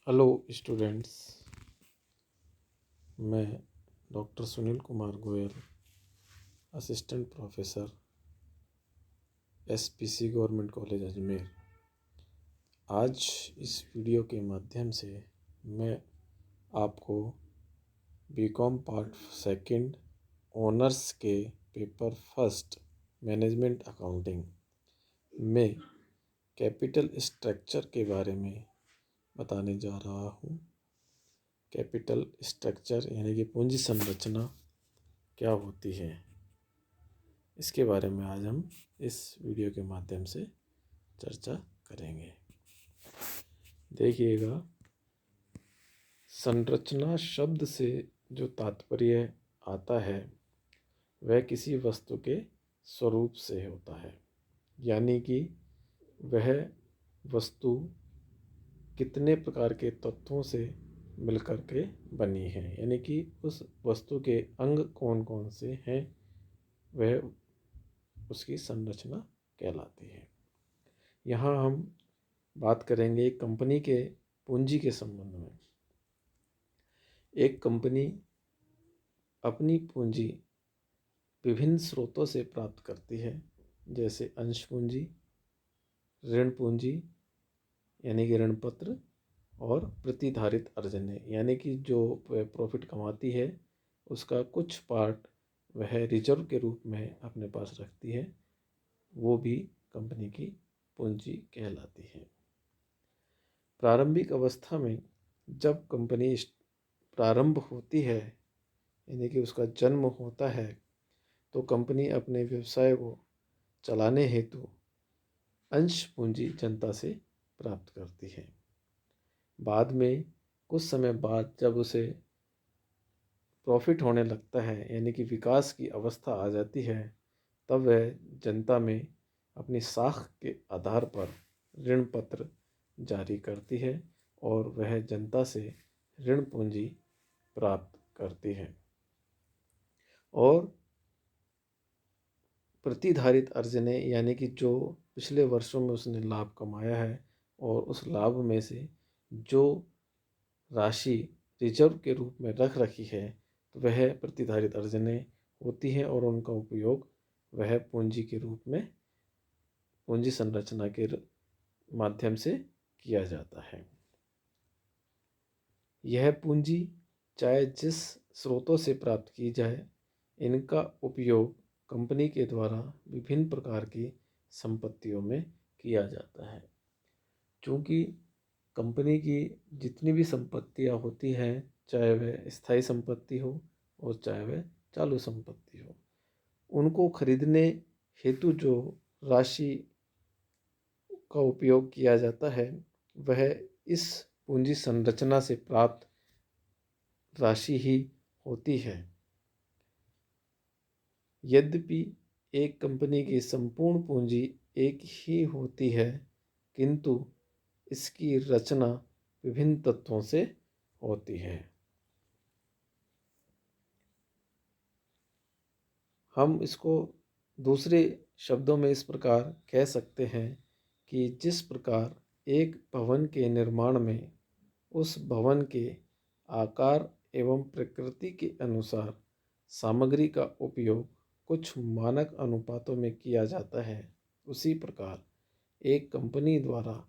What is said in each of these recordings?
Hello students, मैं doctor Sunil Kumar Goyal, assistant professor SPC government college Ajmer. आज इस वीडियो के माध्यम से मैं आपको बीकॉम पार्ट सेकंड ऑनर्स के पेपर फर्स्ट मैनेजमेंट अकाउंटिंग में कैपिटल स्ट्रक्चर के बारे में बताने जा रहा हूँ। कैपिटल स्ट्रक्चर यानी कि पूंजी संरचना क्या होती है, इसके बारे में आज हम इस वीडियो के माध्यम से चर्चा करेंगे। देखिएगा, संरचना शब्द से जो तात्पर्य आता है वह किसी वस्तु के स्वरूप से होता है, यानी कि वह वस्तु कितने प्रकार के तत्वों से मिलकर के बनी है, यानी कि उस वस्तु के अंग कौन कौन से हैं, वह उसकी संरचना कहलाती है। यहाँ हम बात करेंगे एक कंपनी के पूंजी के संबंध में। एक कंपनी अपनी पूंजी विभिन्न स्रोतों से प्राप्त करती है, जैसे अंश पूंजी, ऋण पूंजी यानी कि ऋण पत्र, और प्रतिधारित अर्जन यानी कि जो प्रॉफिट कमाती है उसका कुछ पार्ट वह रिजर्व के रूप में अपने पास रखती है, वो भी कंपनी की पूंजी कहलाती है। प्रारंभिक अवस्था में जब कंपनी प्रारंभ होती है, यानी कि उसका जन्म होता है, तो कंपनी अपने व्यवसाय को चलाने हेतु अंश पूंजी जनता से प्राप्त करती है। बाद में कुछ समय बाद जब उसे प्रॉफिट होने लगता है, यानी कि विकास की अवस्था आ जाती है, तब वह जनता में अपनी साख के आधार पर ऋण पत्र जारी करती है और वह जनता से ऋण पूंजी प्राप्त करती है। और प्रतिधारित अर्जने यानी कि जो पिछले वर्षों में उसने लाभ कमाया है और उस लाभ में से जो राशि रिजर्व के रूप में रख रखी है, तो वह प्रतिधारित अर्जने होती हैं और उनका उपयोग वह पूंजी के रूप में पूंजी संरचना के माध्यम से किया जाता है। यह पूंजी चाहे जिस स्रोतों से प्राप्त की जाए, इनका उपयोग कंपनी के द्वारा विभिन्न प्रकार की संपत्तियों में किया जाता है। चूँकि कंपनी की जितनी भी संपत्तियाँ होती हैं, चाहे वह स्थायी संपत्ति हो और चाहे वह चालू संपत्ति हो, उनको खरीदने हेतु जो राशि का उपयोग किया जाता है वह इस पूंजी संरचना से प्राप्त राशि ही होती है। यद्यपि एक कंपनी की संपूर्ण पूंजी एक ही होती है, किंतु इसकी रचना विभिन्न तत्वों से होती है। हम इसको दूसरे शब्दों में इस प्रकार कह सकते हैं कि जिस प्रकार एक भवन के निर्माण में उस भवन के आकार एवं प्रकृति के अनुसार सामग्री का उपयोग कुछ मानक अनुपातों में किया जाता है, उसी प्रकार एक कंपनी द्वारा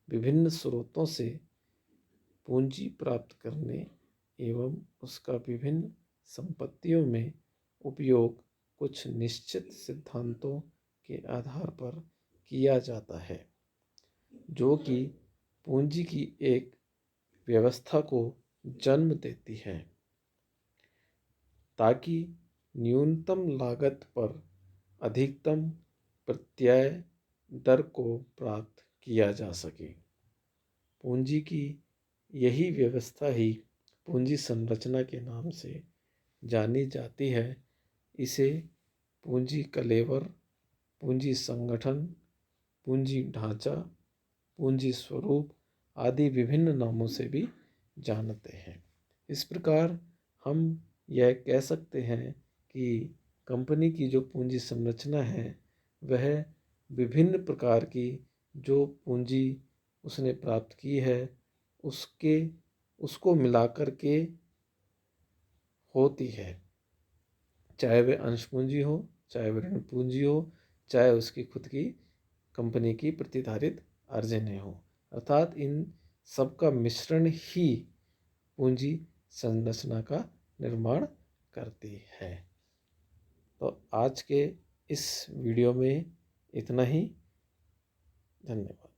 विभिन्न स्रोतों से पूंजी प्राप्त करने एवं उसका विभिन्न संपत्तियों में उपयोग कुछ निश्चित सिद्धांतों के आधार पर किया जाता है, जो कि पूंजी की एक व्यवस्था को जन्म देती है, ताकि न्यूनतम लागत पर अधिकतम प्रत्यय दर को प्राप्त किया जा सके। पूंजी की यही व्यवस्था ही पूंजी संरचना के नाम से जानी जाती है। इसे पूंजी कलेवर, पूंजी संगठन, पूंजी ढांचा, पूंजी स्वरूप आदि विभिन्न नामों से भी जानते हैं। इस प्रकार हम यह कह सकते हैं कि कंपनी की जो पूंजी संरचना है वह विभिन्न प्रकार की जो पूंजी उसने प्राप्त की है उसको मिलाकर के होती है, चाहे वह अंश पूंजी हो, चाहे वह ऋण पूंजी हो, चाहे उसकी खुद की कंपनी की प्रतिधारित अर्जने हो। अर्थात इन सब का मिश्रण ही पूंजी संरचना का निर्माण करती है। तो आज के इस वीडियो में इतना ही। धन्यवाद।